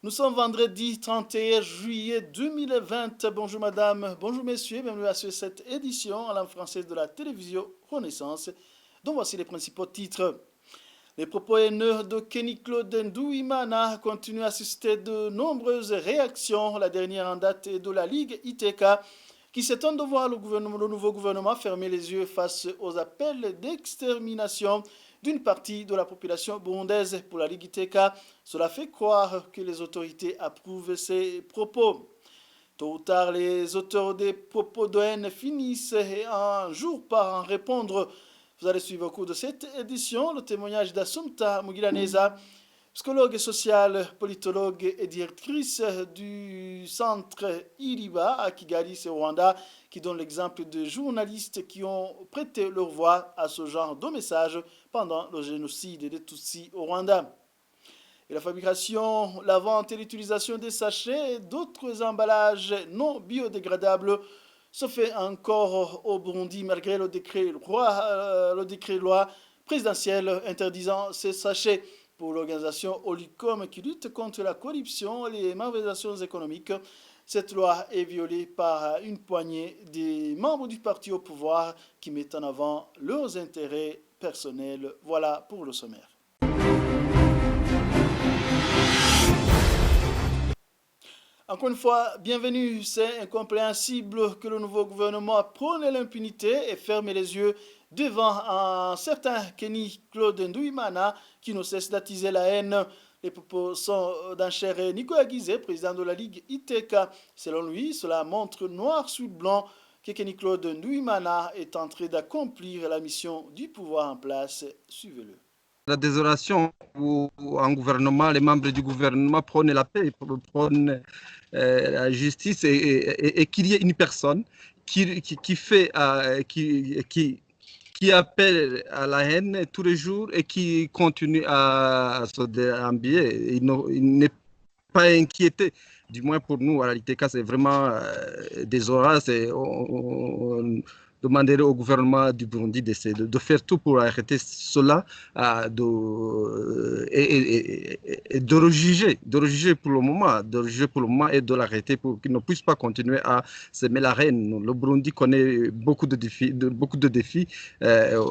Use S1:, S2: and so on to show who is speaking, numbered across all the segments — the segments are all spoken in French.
S1: Nous sommes vendredi 31 juillet 2020. Bonjour madame, bonjour messieurs, bienvenue à cette édition en langue française de la télévision Renaissance, dont voici les principaux titres. Les propos haineux de Kenny Claude Ndouimana continuent à susciter de nombreuses réactions. La dernière en date est de la Ligue ITK, qui s'étonne de voir le nouveau gouvernement fermer les yeux face aux appels d'extermination d'une partie de la population burundaise. Pour la Ligue ITK, cela fait croire que les autorités approuvent ces propos. Tôt ou tard, les auteurs des propos de haine finissent un jour par en répondre. Vous allez suivre au cours de cette édition le témoignage d'Assumpta Mugiraneza, psychologue social, politologue et directrice du centre Iriba à Kigali, au Rwanda, qui donne l'exemple de journalistes qui ont prêté leur voix à ce genre de message pendant le génocide des Tutsis au Rwanda. Et la fabrication, la vente et l'utilisation des sachets et d'autres emballages non biodégradables se fait encore au Burundi malgré le décret loi présidentiel interdisant ces sachets. Pour l'organisation Olicom qui lutte contre la corruption et les malversations économiques, cette loi est violée par une poignée des membres du parti au pouvoir qui mettent en avant leurs intérêts personnels. Voilà pour le sommaire. Encore une fois, bienvenue. C'est incompréhensible que le nouveau gouvernement prône l'impunité et ferme les yeux devant un certain Kenny Claude Ndouimana qui ne cesse d'attiser la haine. Les propos sont d'Enchère Nicolas Guizet, président de la Ligue ITK. Selon lui, cela montre noir sur blanc que Kenny Claude Ndouimana est en train d'accomplir la mission du pouvoir en place. Suivez-le.
S2: La désolation où un gouvernement, les membres du gouvernement prônent la paix, prônent la justice et qu'il y ait une personne qui appelle à la haine tous les jours et qui continue à se déambiller. Il n'est pas inquiété. Du moins pour nous, à la l'ITK, c'est vraiment désolant. On demanderait au gouvernement du Burundi de faire tout pour arrêter cela et de rejuger pour le moment, et de l'arrêter pour qu'il ne puisse pas continuer à semer la haine. Le Burundi connaît beaucoup de défis.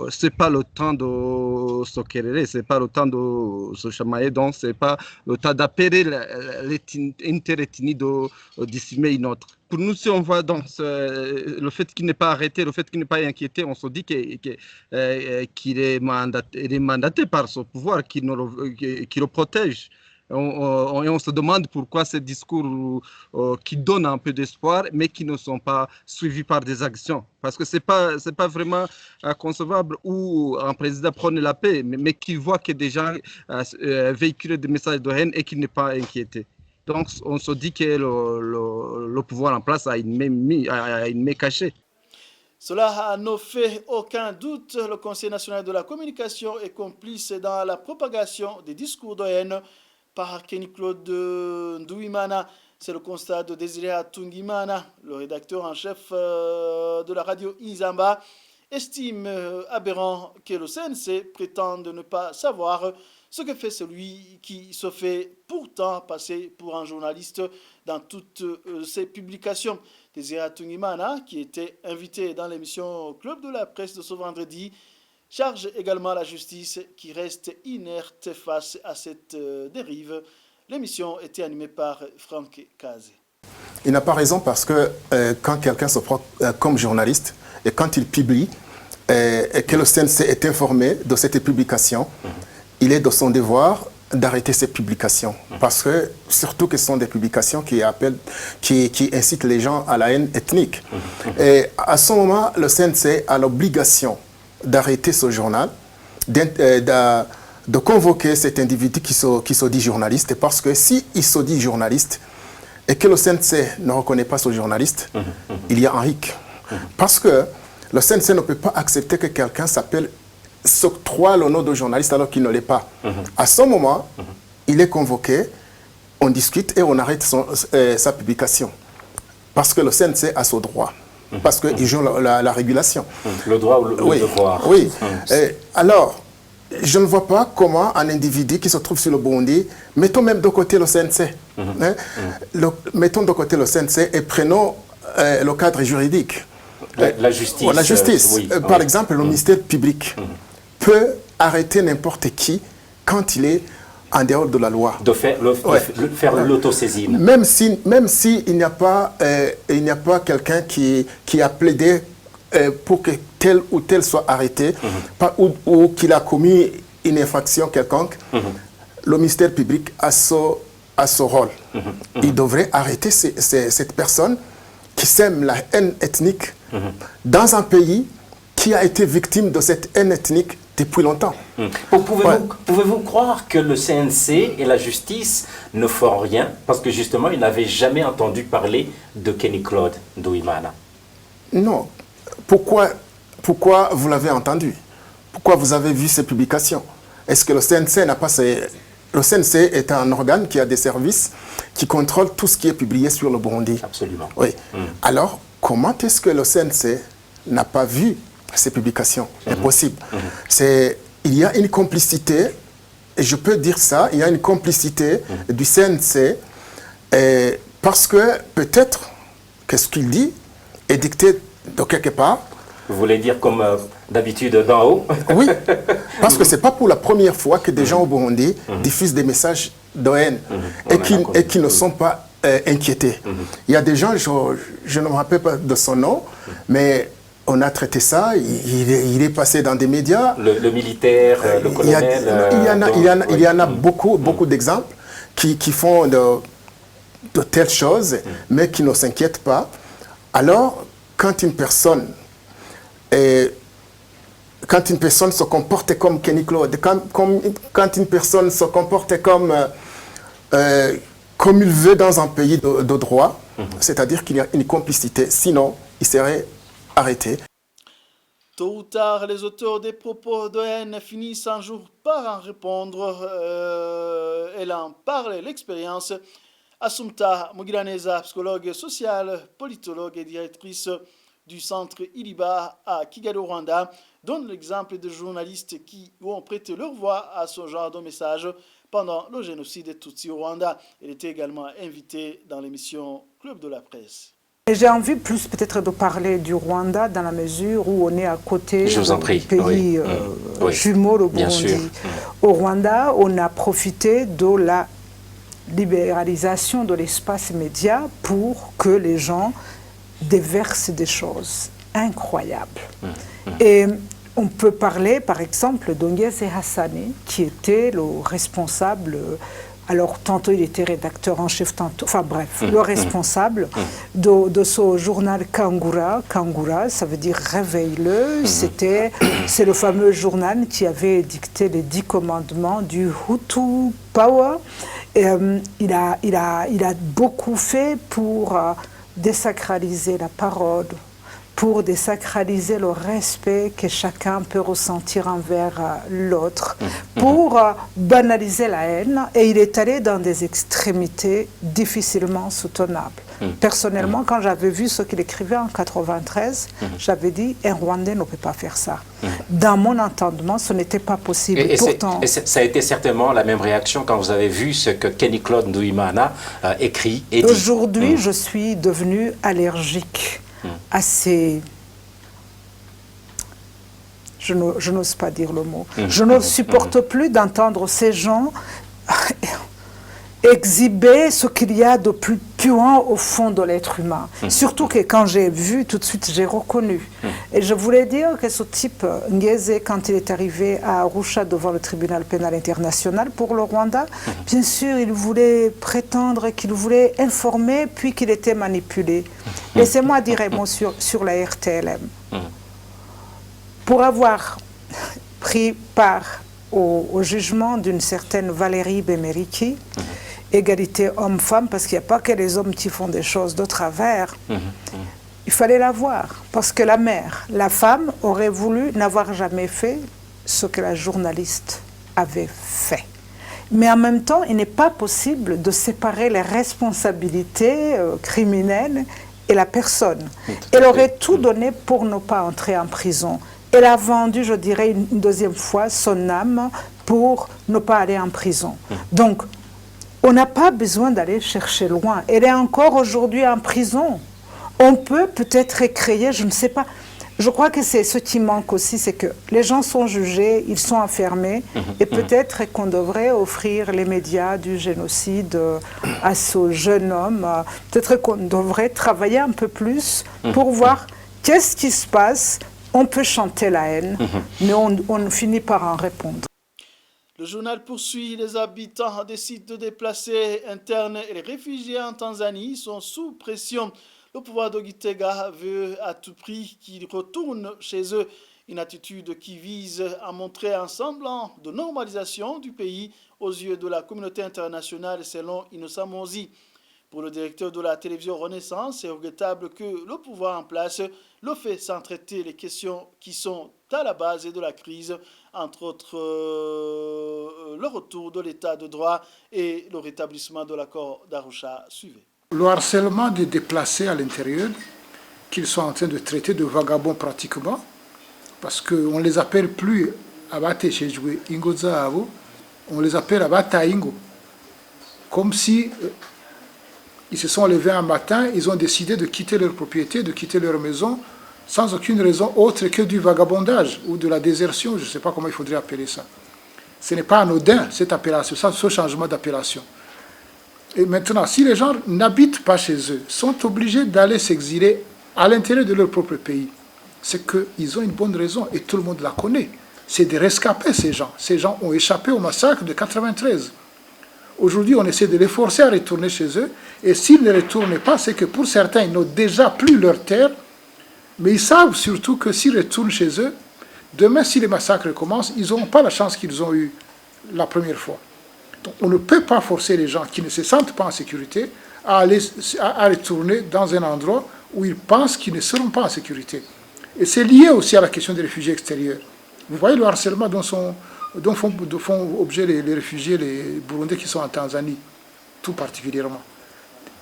S2: C'est pas le temps de se quereller, c'est pas le temps de se chamailler, donc c'est pas le temps d'appeler l'intérêt de décimer une autre. Pour nous, si on voit donc le fait qu'il n'est pas arrêté, le fait qu'il n'est pas inquiété, on se dit qu'il est mandaté par son pouvoir, qui le protège. On se demande pourquoi ces discours qui donnent un peu d'espoir, mais qui ne sont pas suivis par des actions. Parce que c'est pas vraiment concevable où un président prône la paix, mais qui voit que des gens véhiculent des messages de haine et qu'il n'est pas inquiété. Donc, on se dit que le pouvoir en place a une main cachée.
S1: Cela ne fait aucun doute. Le Conseil national de la communication est complice dans la propagation des discours de haine par Kenny Claude Ndouimana. C'est le constat de Désiré Atungimana, le rédacteur en chef de la radio Inzamba, estime aberrant que le CNC prétende ne pas savoir ce que fait celui qui se fait pourtant passer pour un journaliste dans toutes ses publications. Désiré Atungimana, qui était invité dans l'émission Club de la presse de ce vendredi, charge également la justice qui reste inerte face à cette dérive. L'émission était animée par Franck Kazé.
S3: Il n'a pas raison parce que quand quelqu'un se prend comme journaliste et quand il publie et que le CNC est informé de cette publication, il est de son devoir d'arrêter ces publications. Parce que, surtout que ce sont des publications qui incitent les gens à la haine ethnique. Et à ce moment, le CNC a l'obligation d'arrêter ce journal, de convoquer cet individu qui se dit journaliste. Parce que s'il se dit journaliste et que le CNC ne reconnaît pas ce journaliste, il y a un hic. Parce que le CNC ne peut pas accepter que quelqu'un s'octroie le nom de journaliste alors qu'il ne l'est pas. À ce moment, il est convoqué, on discute et on arrête sa publication. Parce que le CNC a ce droit. Parce qu'il joue la régulation.
S4: Le droit ou le devoir.
S3: Oui. Alors, je ne vois pas comment un individu qui se trouve sur le Burundi, mettons même de côté le CNC, Mettons de côté le CNC et prenons le cadre juridique.
S4: La justice.
S3: La justice.
S4: Oui,
S3: Par exemple, le ministère public peut arrêter n'importe qui quand il est en dehors de la loi.
S4: De faire l'autosaisine.
S3: Même si il n'y a pas quelqu'un qui a plaidé pour que tel ou tel soit arrêté ou qu'il a commis une infraction quelconque, le ministère public a ce rôle. Il devrait arrêter cette personne qui sème la haine ethnique dans un pays qui a été victime de cette haine ethnique depuis longtemps.
S4: Pouvez-vous croire que le CNC et la justice ne font rien parce que justement, ils n'avaient jamais entendu parler de Kenny Claude Ndoimana?
S3: Non. Pourquoi vous l'avez entendu? Pourquoi vous avez vu ces publications? Est-ce que le CNC n'a pas Le CNC est un organe qui a des services qui contrôlent tout ce qui est publié sur le Burundi.
S4: Absolument.
S3: Oui. Alors, comment est-ce que le CNC n'a pas vu ces publications? Impossible. Il y a une complicité, et je peux dire ça, il y a une complicité du CNC, parce que peut-être que ce qu'il dit est dicté de quelque part.
S4: Vous voulez dire comme d'habitude d'en haut?
S3: Oui, parce que ce n'est pas pour la première fois que des gens au Burundi diffusent des messages de haine et qui ne sont pas inquiétés. Il y a des gens, je ne me rappelle pas de son nom, mais on a traité ça, il est passé dans des médias.
S4: Le militaire, le colonel...
S3: Il y en a beaucoup d'exemples qui font de telles choses, mais qui ne s'inquiètent pas. Alors, quand une personne se comporte comme Kenny Claude, quand une personne se comporte comme il veut dans un pays de droit, c'est-à-dire qu'il y a une complicité, sinon il serait arrêté.
S1: Tôt ou tard, les auteurs des propos de haine finissent un jour par en répondre. Elle en parle, l'expérience. Assumpta Mugiraneza, psychologue sociale, politologue et directrice du centre Iriba à Kigali, au Rwanda, donne l'exemple de journalistes qui ont prêté leur voix à ce genre de message pendant le génocide des Tutsis au Rwanda. Elle était également invitée dans l'émission Club de la Presse.
S5: J'ai envie plus peut-être de parler du Rwanda dans la mesure où on est à côté du pays jumeau, le Burundi. Au Rwanda, on a profité de la libéralisation de l'espace média pour que les gens déversent des choses incroyables. Et on peut parler par exemple d'Ongese Hassani, qui était le responsable. Alors, tantôt il était rédacteur en chef, tantôt, enfin bref, le responsable de ce journal Kangura. Kangura, ça veut dire réveille-le. C'est le fameux journal qui avait dicté les 10 commandements du Hutu Power. Et, il a beaucoup fait pour désacraliser la parole, pour désacraliser le respect que chacun peut ressentir envers l'autre, pour banaliser la haine. Et il est allé dans des extrémités difficilement soutenables. Personnellement, quand j'avais vu ce qu'il écrivait en 93, j'avais dit, un Rwandais ne peut pas faire ça. Dans mon entendement, ce n'était pas possible. Pourtant,
S4: ça a été certainement la même réaction quand vous avez vu ce que Kenny Claude Ndoimana écrit et dit.
S5: Aujourd'hui, je suis devenue allergique à ces... Je n'ose pas dire le mot. Je ne supporte plus d'entendre ces gens exhiber ce qu'il y a de plus puant au fond de l'être humain. Surtout que quand j'ai vu, tout de suite, j'ai reconnu. Et je voulais dire que ce type, Ngeze, quand il est arrivé à Arusha devant le tribunal pénal international pour le Rwanda, bien sûr, il voulait prétendre qu'il voulait informer, puis qu'il était manipulé. Laissez-moi dire un mot sur la RTLM. Pour avoir pris part au jugement d'une certaine Valérie Bemeriki, égalité homme-femme, parce qu'il n'y a pas que les hommes qui font des choses de travers, il fallait la voir, parce que la mère, la femme, aurait voulu n'avoir jamais fait ce que la journaliste avait fait. Mais en même temps, il n'est pas possible de séparer les responsabilités criminelles et la personne. Elle aurait tout donné pour ne pas entrer en prison. Elle a vendu, je dirais, une deuxième fois son âme pour ne pas aller en prison. Donc, on n'a pas besoin d'aller chercher loin. Elle est encore aujourd'hui en prison. On peut peut-être recréer, je ne sais pas. Je crois que c'est ce qui manque aussi, c'est que les gens sont jugés, ils sont enfermés, et peut-être qu'on devrait offrir les médias du génocide à ce jeune homme. Peut-être qu'on devrait travailler un peu plus pour voir qu'est-ce qui se passe. On peut chanter la haine, mais on finit par en répondre.
S1: Le journal poursuit. Les habitants des sites de déplacés internes et les réfugiés en Tanzanie sont sous pression. Le pouvoir de Gitega veut à tout prix qu'ils retournent chez eux. Une attitude qui vise à montrer un semblant de normalisation du pays aux yeux de la communauté internationale, selon Innocent Mozi. Pour le directeur de la télévision Renaissance, c'est regrettable que le pouvoir en place le fait sans traiter les questions qui sont à la base de la crise, entre autres le retour de l'état de droit et le rétablissement de l'accord d'Arusha. Suivez.
S6: Le harcèlement des déplacés à l'intérieur, qu'ils sont en train de traiter de vagabonds pratiquement, parce qu'on ne les appelle plus Abate Chejwe Ingozaavo, on les appelle Abata Ingo. Comme si ils se sont levés un matin, ils ont décidé de quitter leur propriété, de quitter leur maison, sans aucune raison autre que du vagabondage ou de la désertion, je ne sais pas comment il faudrait appeler ça. Ce n'est pas anodin, cette appellation, ce changement d'appellation. Et maintenant, si les gens n'habitent pas chez eux, sont obligés d'aller s'exiler à l'intérieur de leur propre pays, c'est qu'ils ont une bonne raison, et tout le monde la connaît. C'est de rescaper ces gens. Ces gens ont échappé au massacre de 93. Aujourd'hui, on essaie de les forcer à retourner chez eux, et s'ils ne retournent pas, c'est que pour certains, ils n'ont déjà plus leur terre, mais ils savent surtout que s'ils retournent chez eux, demain, si les massacres commencent, ils n'auront pas la chance qu'ils ont eue la première fois. Donc, on ne peut pas forcer les gens qui ne se sentent pas en sécurité à retourner dans un endroit où ils pensent qu'ils ne seront pas en sécurité. Et c'est lié aussi à la question des réfugiés extérieurs. Vous voyez le harcèlement dont font objet les réfugiés, les Burundais qui sont en Tanzanie, tout particulièrement.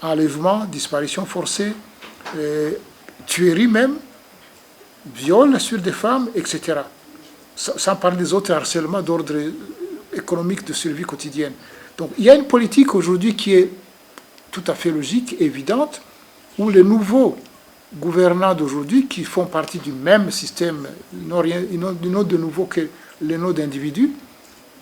S6: Enlèvement, disparition forcée, tuerie même, viol sur des femmes, etc. Sans parler des autres harcèlements d'ordre économique de survie quotidienne. Donc il y a une politique aujourd'hui qui est tout à fait logique, évidente, où les nouveaux gouvernants d'aujourd'hui, qui font partie du même système, ils n'ont de nouveau que les noms d'individus,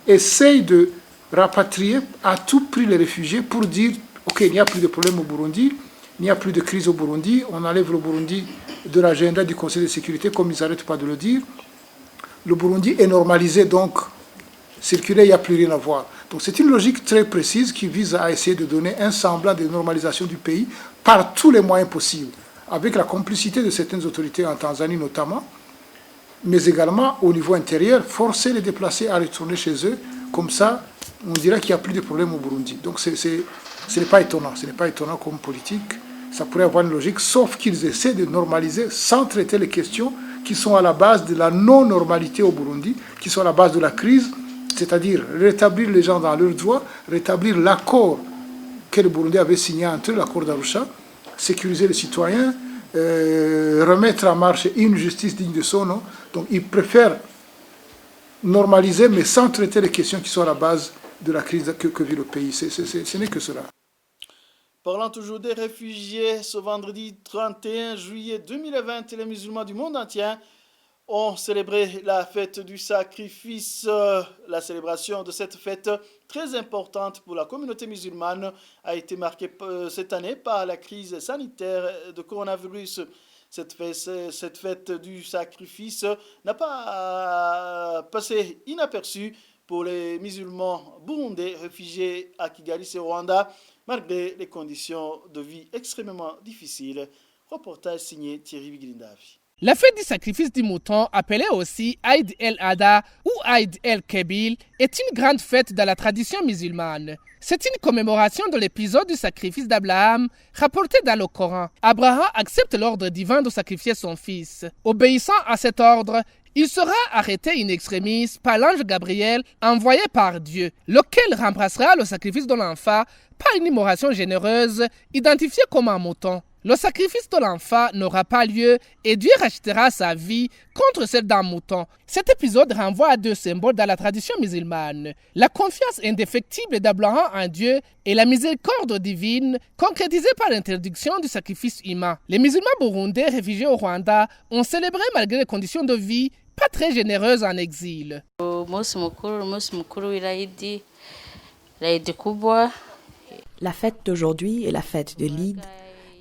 S6: essayent de rapatrier à tout prix les réfugiés pour dire « Ok, il n'y a plus de problème au Burundi, il n'y a plus de crise au Burundi, on enlève le Burundi de l'agenda du Conseil de sécurité, comme ils n'arrêtent pas de le dire. Le Burundi est normalisé, donc circuler, il n'y a plus rien à voir. » Donc c'est une logique très précise qui vise à essayer de donner un semblant de normalisation du pays par tous les moyens possibles, avec la complicité de certaines autorités en Tanzanie notamment, mais également au niveau intérieur, forcer les déplacés à retourner chez eux, comme ça, on dirait qu'il n'y a plus de problème au Burundi. Donc ce n'est pas étonnant, ce n'est pas étonnant comme politique, ça pourrait avoir une logique, sauf qu'ils essaient de normaliser sans traiter les questions qui sont à la base de la non-normalité au Burundi, qui sont à la base de la crise, c'est-à-dire rétablir les gens dans leurs droits, rétablir l'accord que le Burundi avait signé entre eux, l'accord d'Arusha, sécuriser les citoyens, remettre en marche une justice digne de son nom. Donc ils préfèrent normaliser, mais sans traiter les questions qui sont à la base de la crise que vit le pays. Ce n'est que cela.
S1: Parlant toujours des réfugiés, ce vendredi 31 juillet 2020, les musulmans du monde entier ont célébré la fête du sacrifice. La célébration de cette fête très importante pour la communauté musulmane a été marquée cette année par la crise sanitaire de coronavirus. Cette fête du sacrifice n'a pas passé inaperçue pour les musulmans burundais réfugiés à Kigali, au Rwanda, malgré les conditions de vie extrêmement difficiles. Reportage signé Thierry Viglindavi.
S7: La fête du sacrifice du mouton, appelée aussi Aïd el-Adha ou Aïd el-Kebil, est une grande fête dans la tradition musulmane. C'est une commémoration de l'épisode du sacrifice d'Abraham, rapporté dans le Coran. Abraham accepte l'ordre divin de sacrifier son fils. Obéissant à cet ordre, il sera arrêté in extremis par l'ange Gabriel envoyé par Dieu, lequel remplacera le sacrifice de l'enfant par une immolation généreuse identifiée comme un mouton. Le sacrifice de l'enfant n'aura pas lieu et Dieu rachètera sa vie contre celle d'un mouton. Cet épisode renvoie à deux symboles dans la tradition musulmane. La confiance indéfectible d'Abraham en Dieu et la miséricorde divine, concrétisée par l'interdiction du sacrifice humain. Les musulmans burundais réfugiés au Rwanda ont célébré malgré les conditions de vie pas très généreuses en exil.
S8: La fête d'aujourd'hui est la fête de l'Eid,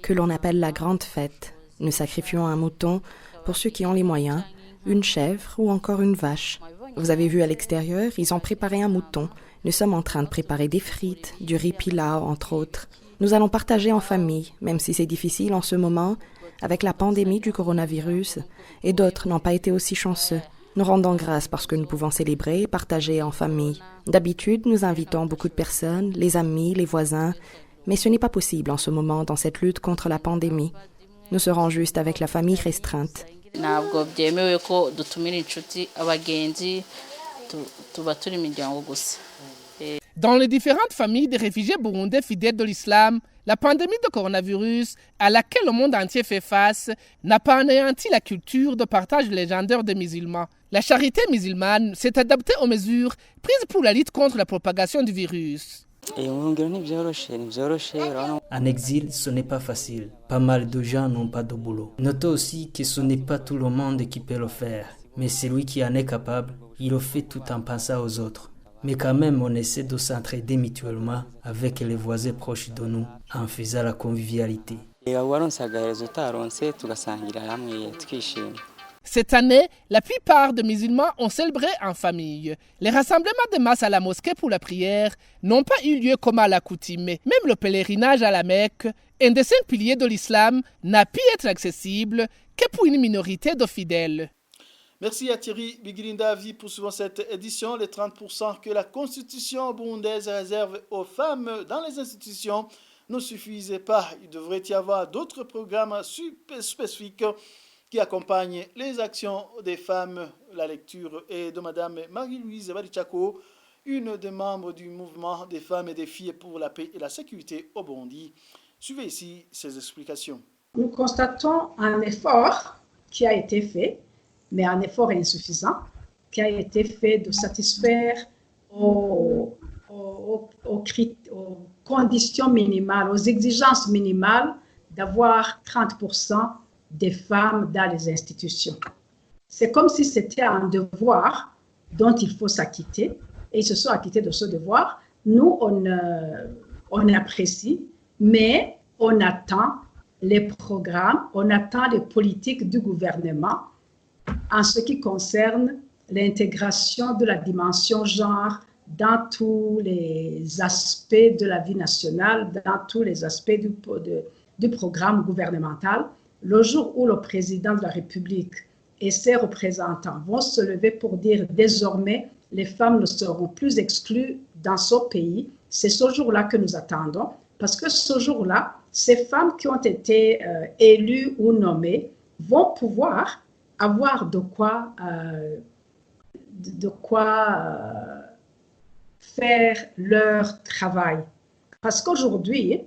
S8: que l'on appelle la grande fête. Nous sacrifions un mouton pour ceux qui ont les moyens, une chèvre ou encore une vache. Vous avez vu à l'extérieur, ils ont préparé un mouton. Nous sommes en train de préparer des frites, du riz pilau, entre autres. Nous allons partager en famille, même si c'est difficile en ce moment, avec la pandémie du coronavirus, et d'autres n'ont pas été aussi chanceux. Nous rendons grâce parce que nous pouvons célébrer et partager en famille. D'habitude, nous invitons beaucoup de personnes, les amis, les voisins, mais ce n'est pas possible en ce moment dans cette lutte contre la pandémie. Nous serons juste avec la famille restreinte.
S7: Dans les différentes familles des réfugiés burundais fidèles de l'islam, la pandémie de coronavirus à laquelle le monde entier fait face n'a pas anéanti la culture de partage légendaire des musulmans. La charité musulmane s'est adaptée aux mesures prises pour la lutte contre la propagation du virus.
S9: En exil, ce n'est pas facile. Pas mal de gens n'ont pas de boulot. Notez aussi que ce n'est pas tout le monde qui peut le faire. Mais celui qui en est capable, il le fait tout en pensant aux autres. Mais quand même, on essaie de s'entraider mutuellement avec les voisins proches de nous en faisant la convivialité.
S7: Cette année, la plupart des musulmans ont célébré en famille. Les rassemblements de masse à la mosquée pour la prière n'ont pas eu lieu comme à l'accoutumée. Même le pèlerinage à la Mecque, un des 5 piliers de l'islam, n'a pu être accessible que pour une minorité de fidèles.
S1: Merci à Thierry Bigirindavi pour suivre cette édition. Les 30% que la Constitution burundaise réserve aux femmes dans les institutions ne suffisaient pas. Il devrait y avoir d'autres programmes spécifiques qui accompagnent les actions des femmes. La lecture est de Mme Marie-Louise Barichako, une des membres du mouvement des femmes et des filles pour la paix et la sécurité au Burundi. Suivez ici ses explications.
S10: Nous constatons un effort qui a été fait, mais un effort insuffisant, qui a été fait de satisfaire aux conditions minimales, aux exigences minimales d'avoir 30% des femmes dans les institutions. C'est comme si c'était un devoir dont il faut s'acquitter, et ils se sont acquittés de ce devoir. Nous, on apprécie, mais on attend les programmes, on attend les politiques du gouvernement en ce qui concerne l'intégration de la dimension genre dans tous les aspects de la vie nationale, dans tous les aspects du programme gouvernemental. Le jour où le président de la République et ses représentants vont se lever pour dire désormais les femmes ne seront plus exclues dans ce pays, c'est ce jour-là que nous attendons, parce que ce jour-là, ces femmes qui ont été élues ou nommées vont pouvoir avoir de quoi faire leur travail. Parce qu'aujourd'hui,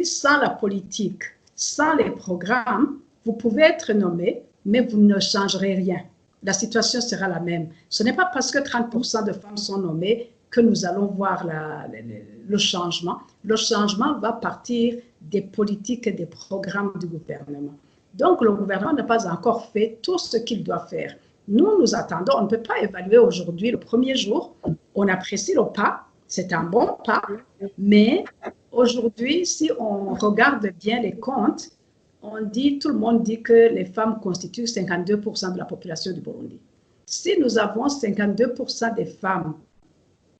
S10: sans la politique, sans les programmes, vous pouvez être nommé, mais vous ne changerez rien. La situation sera la même. Ce n'est pas parce que 30% de femmes sont nommées que nous allons voir le changement. Le changement va partir des politiques et des programmes du gouvernement. Donc, le gouvernement n'a pas encore fait tout ce qu'il doit faire. Nous attendons. On ne peut pas évaluer aujourd'hui le premier jour. On apprécie le pas. C'est un bon pas. Mais aujourd'hui, si on regarde bien les comptes, tout le monde dit que les femmes constituent 52% de la population du Burundi. Si nous avons 52% des femmes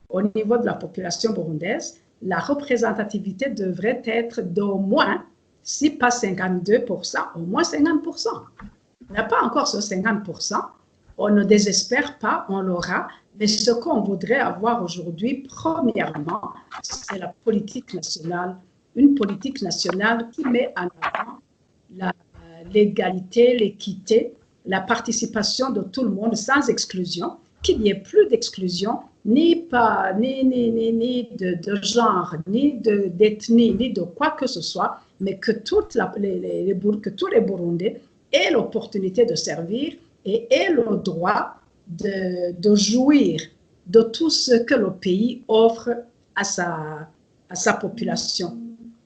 S10: au niveau de la population burundaise, la représentativité devrait être d'au moins, si pas 52%, au moins 50%. On n'a pas encore ce 50%. On ne désespère pas, on l'aura. Mais ce qu'on voudrait avoir aujourd'hui, premièrement, c'est la politique nationale. Une politique nationale qui met en avant l'égalité, l'équité, la participation de tout le monde sans exclusion. qu'il n'y ait plus d'exclusion, ni de genre, ni d'ethnie, ni de quoi que ce soit, mais que, que tous les Burundais aient l'opportunité de servir et aient le droit de jouir de tout ce que le pays offre à sa population.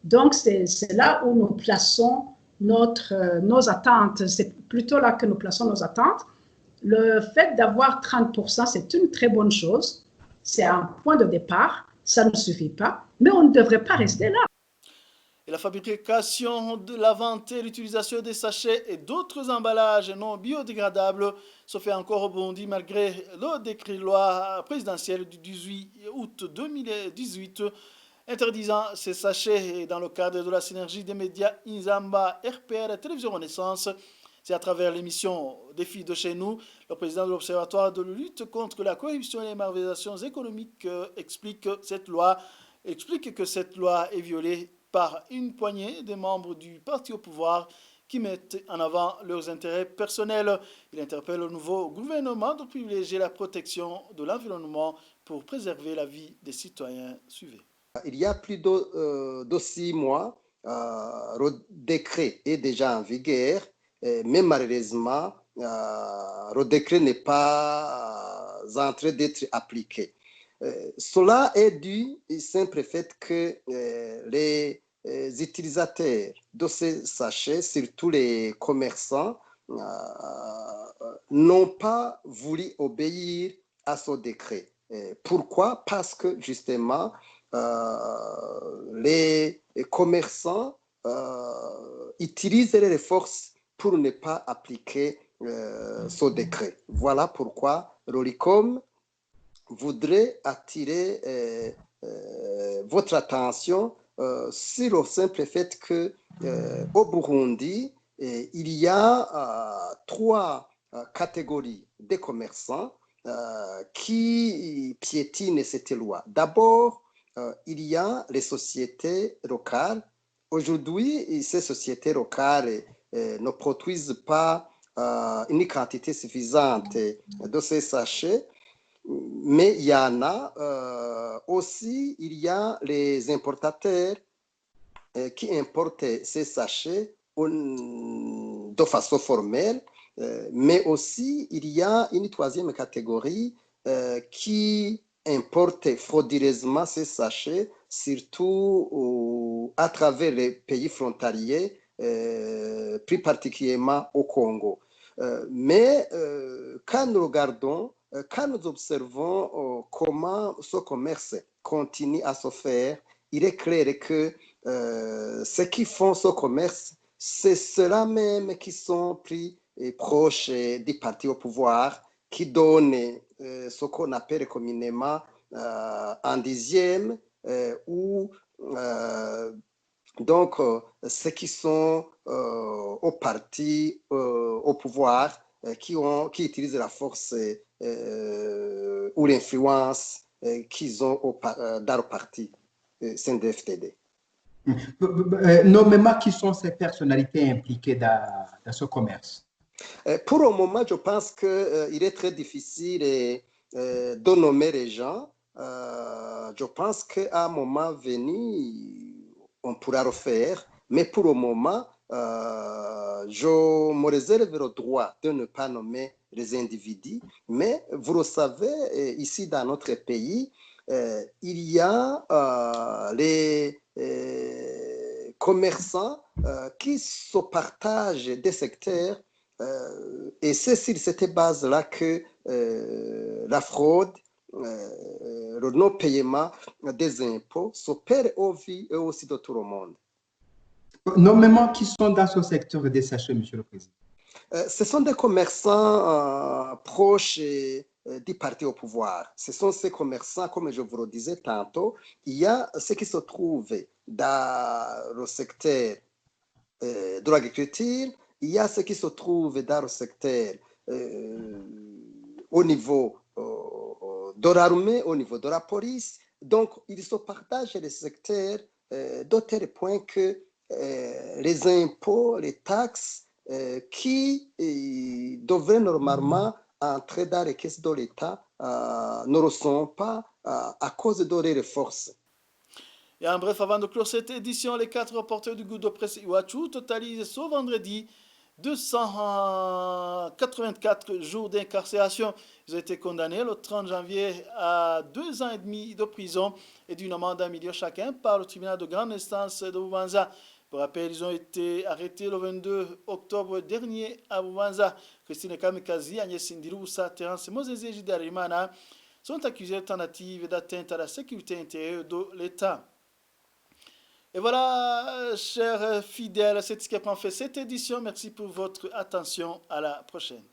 S10: Donc, c'est là où nous plaçons nos attentes. C'est plutôt là que nous plaçons nos attentes. Le fait d'avoir 30%, c'est une très bonne chose. C'est un point de départ. Ça ne suffit pas, mais on ne devrait pas rester là.
S1: Et la fabrication, la vente et l'utilisation des sachets et d'autres emballages non biodégradables se fait encore au Burundi malgré le décret-loi présidentiel du 18 août 2018 interdisant ces sachets. Et dans le cadre de la synergie des médias Inzamba, RPR et Télévision Renaissance, c'est à travers l'émission Défis de chez nous, le président de l'Observatoire de lutte contre la corruption et les malversations économiques explique que cette loi est violée par une poignée des membres du parti au pouvoir qui mettent en avant leurs intérêts personnels. Il interpelle le nouveau gouvernement de privilégier la protection de l'environnement pour préserver la vie des citoyens. Suivez.
S11: Il y a plus de 6 mois, le décret est déjà en vigueur, mais malheureusement, le décret n'est pas en train d'être appliqué. Cela est dû au simple fait que les utilisateurs de ces sachets, surtout les commerçants, n'ont pas voulu obéir à ce décret. Pourquoi? Parce que justement, les commerçants utilisent les forces pour ne pas appliquer ce décret. Voilà pourquoi l'ORICOM voudrait attirer votre attention sur le simple fait que au Burundi, il y a 3 catégories de commerçants qui piétinent cette loi. D'abord, il y a les sociétés locales. Aujourd'hui, ces sociétés locales ne produisent pas une quantité suffisante de ces sachets, mais il y en a aussi, il y a les importateurs qui importent ces sachets de façon formelle, mais aussi il y a une 3e catégorie qui importe frauduleusement ces sachets, surtout à travers les pays frontaliers, plus particulièrement au Congo. Mais quand nous regardons, quand nous observons comment ce commerce continue à se faire, il est clair que ceux qui font ce commerce, c'est ceux-là même qui sont plus proches du parti au pouvoir, qui donnent ce qu'on appelle communément un dixième, ou donc ceux qui sont au parti au pouvoir, qui utilisent la force ou l'influence qu'ils ont dans le parti CNDD-FDD.
S12: Nommément, qui sont ces personnalités impliquées dans ce commerce?
S11: Pour le moment, je pense qu'il est très difficile de nommer les gens. Je pense qu'à un moment venu, on pourra le faire. Mais pour le moment, je me réserve le droit de ne pas nommer les individus. Mais vous le savez, ici dans notre pays, il y a les commerçants qui se partagent des secteurs. Et c'est sur cette base-là que la fraude, le non-paiement des impôts s'opère aussi de tout le monde.
S12: Nommément, qui sont dans ce secteur des sachets, Monsieur le Président?
S11: Ce sont des commerçants proches du parti au pouvoir. Ce sont ces commerçants, comme je vous le disais tantôt, il y a ceux qui se trouvent dans le secteur de l'agriculture, il y a ceux qui se trouvent dans le secteur au niveau de l'armée, au niveau de la police. Donc, ils se partagent les secteurs de tel point que les impôts, les taxes qui devraient normalement entrer dans les caisses de l'État ne le sont pas à cause de leurs forces.
S1: Et en bref, avant de clore cette édition, les 4 reporters du groupe de presse Iwachu totalisent ce vendredi 284 jours d'incarcération. Ils ont été condamnés le 30 janvier à 2 ans et demi de prison et d'une amende d'1 million chacun par le tribunal de grande instance de Bubanza. Pour rappel, ils ont été arrêtés le 22 octobre dernier à Bubanza. Christine Kamikazi, Agnès Ndiroussa, Terence Moses et Jide Arimana sont accusés de tentative d'atteinte à la sécurité intérieure de l'État. Et voilà, chers fidèles, c'est ce qui a fait cette édition. Merci pour votre attention. À la prochaine.